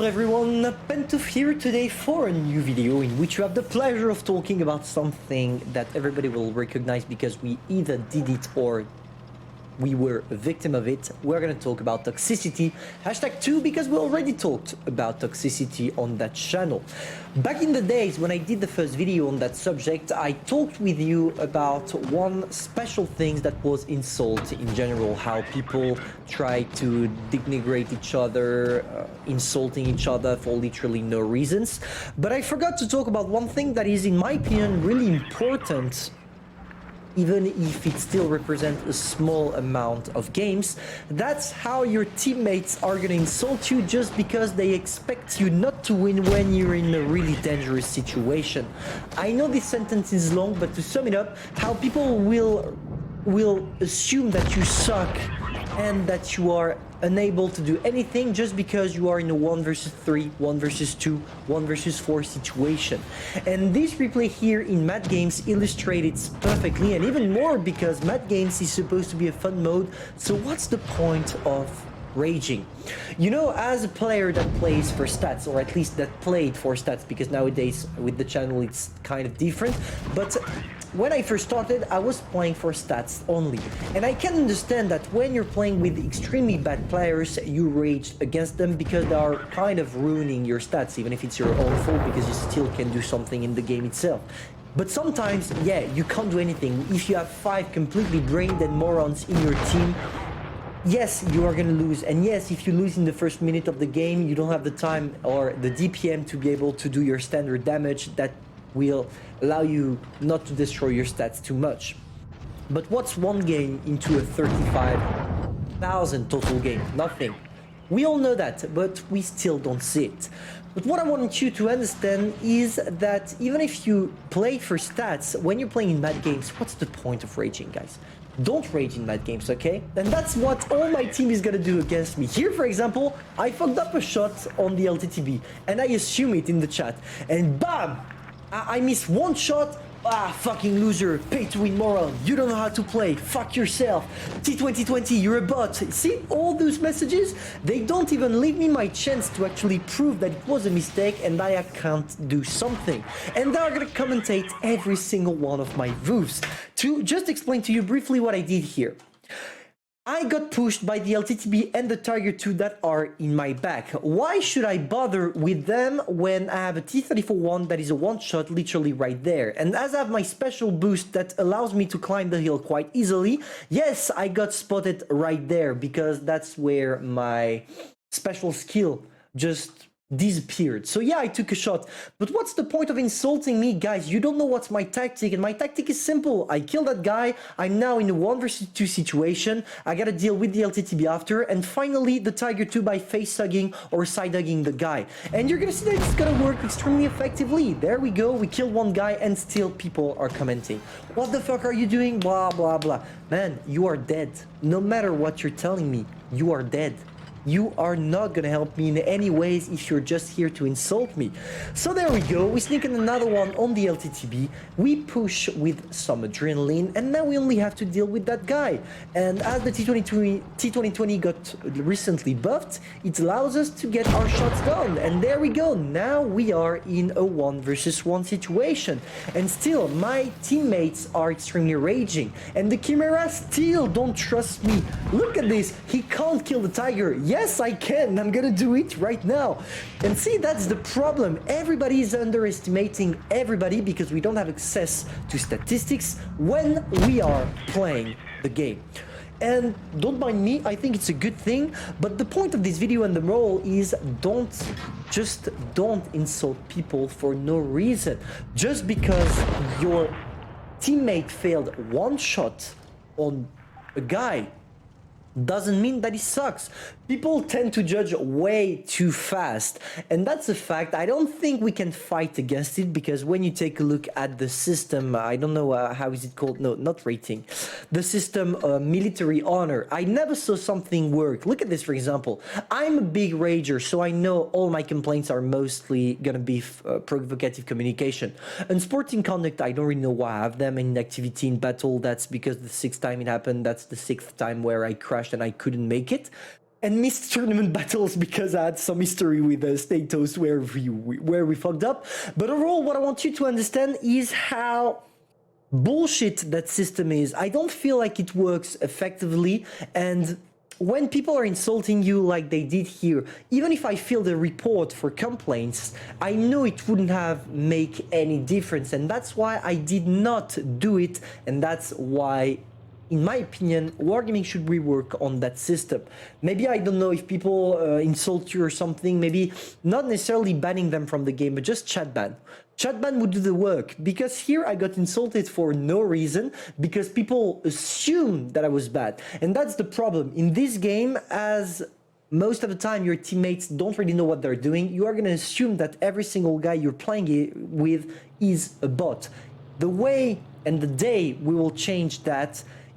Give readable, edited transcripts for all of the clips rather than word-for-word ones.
everyone, Pantoufleee here today for a new video in which you have the pleasure of talking about something that everybody will recognize because we either did it or we were a victim of it. We're gonna talk about toxicity, #2, because we already talked about toxicity on that channel. Back in the days when I did the first video on that subject, I talked with you about one special thing that was insult in general, how people try to denigrate each other, insulting each other for literally no reasons. But I forgot to talk about one thing that is, in my opinion, really important, even if it still represents a small amount of games. That's how your teammates are gonna insult you just because they expect you not to win when you're in a really dangerous situation. I know this sentence is long, but to sum it up, how people will assume that you suck and that you are unable to do anything just because you are in a 1 versus 3, 1 versus 2, 1 versus 4 situation. And this replay here in Mad Games illustrates perfectly, and even more because Mad Games is supposed to be a fun mode. So what's the point of raging? You know, as a player that plays for stats, or at least that played for stats, because nowadays with the channel it's kind of different, but when I first started, I was playing for stats only. And I can understand that when you're playing with extremely bad players, you rage against them because they are kind of ruining your stats, even if it's your own fault, because you still can do something in the game itself. But sometimes, yeah, you can't do anything. If you have 5 completely brain dead morons in your team, yes, you are gonna lose. And yes, if you lose in the first minute of the game, you don't have the time or the DPM to be able to do your standard damage that will allow you not to destroy your stats too much. But what's one game into a 35,000 total game? Nothing. We all know that, but we still don't see it. But what I want you to understand is that even if you play for stats, when you're playing in Mad Games, what's the point of raging, guys? Don't rage in Mad Games, okay? And that's what all my team is gonna do against me. Here, for example, I fucked up a shot on the LTTB, and I assume it in the chat, and bam! I miss one shot. Fucking loser, pay to win moron, you don't know how to play, fuck yourself, T2020, you're a bot. See all those messages? They don't even leave me my chance to actually prove that it was a mistake and I can't do something. And they're gonna commentate every single one of my moves. To just explain to you briefly what I did here. I got pushed by the LTTB and the Tiger 2 that are in my back. Why should I bother with them when I have a T-34-1 that is a one-shot literally right there? And as I have my special boost that allows me to climb the hill quite easily, yes, I got spotted right there because that's where my special skill just disappeared. So yeah, I took a shot, but what's the point of insulting me, guys? You don't know what's my tactic, and my tactic is simple. I kill that guy, I'm now in a 1 versus 2 situation, I gotta deal with the LTTB after, and finally the Tiger 2 by face-hugging or side-hugging the guy. And you're gonna see that it's gonna work extremely effectively. There we go, we killed one guy and still people are commenting. What the fuck are you doing? Blah, blah, blah. Man, you are dead. No matter what you're telling me, you are dead. You are not gonna help me in any ways if you're just here to insult me. So there we go, we sneak in another one on the LTTB, we push with some adrenaline, and now we only have to deal with that guy. And as the T2020 got recently buffed, it allows us to get our shots done. And there we go, now we are in a 1 versus 1 situation. And still, my teammates are extremely raging. And the Chimera still don't trust me. Look at this, he can't kill the Tiger. Yes, I can. I'm gonna do it right now. And see, that's the problem. Everybody is underestimating everybody because we don't have access to statistics when we are playing the game. And don't mind me, I think it's a good thing, but the point of this video and the moral is don't insult people for no reason. Just because your teammate failed one shot on a guy doesn't mean that he sucks. People tend to judge way too fast, and that's a fact. I don't think we can fight against it because when you take a look at the system, I don't know how is it called? No, not rating. The system military honor. I never saw something work. Look at this, for example. I'm a big rager, so I know all my complaints are mostly gonna be provocative communication. Unsporting conduct, I don't really know why I have them. In activity in battle, that's because the 6th time it happened. That's the 6th time where I crashed and I couldn't make it. and missed tournament battles because I had some history with Statos where we fucked up. But overall, what I want you to understand is how bullshit that system is. I don't feel like it works effectively, and when people are insulting you like they did here, even if I fill the report for complaints, I know it wouldn't have make any difference, and that's why I did not do it, and that's why, in my opinion, Wargaming should rework on that system. Maybe, I don't know, if people insult you or something, maybe not necessarily banning them from the game, but just chat ban. Chat ban would do the work, because here I got insulted for no reason, because people assume that I was bad. And that's the problem. In this game, as most of the time your teammates don't really know what they're doing, you are going to assume that every single guy you're playing with is a bot. The way and the day we will change that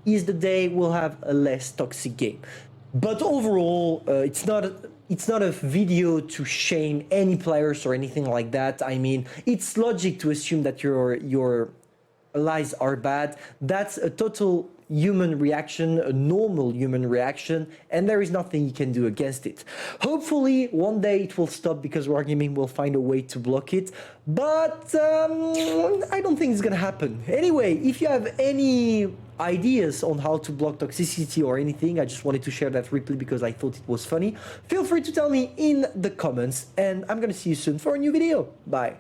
is the day we'll have a less toxic game. But overall, it's not a video to shame any players or anything like that. I mean, it's logic to assume that your allies are bad. That's a total human reaction, a normal human reaction, and there is nothing you can do against it. Hopefully, one day it will stop because Wargaming will find a way to block it, but I don't think it's gonna happen. Anyway, if you have any ideas on how to block toxicity or anything, I just wanted to share that replay because I thought it was funny. Feel free to tell me in the comments, and I'm gonna see you soon for a new video. Bye.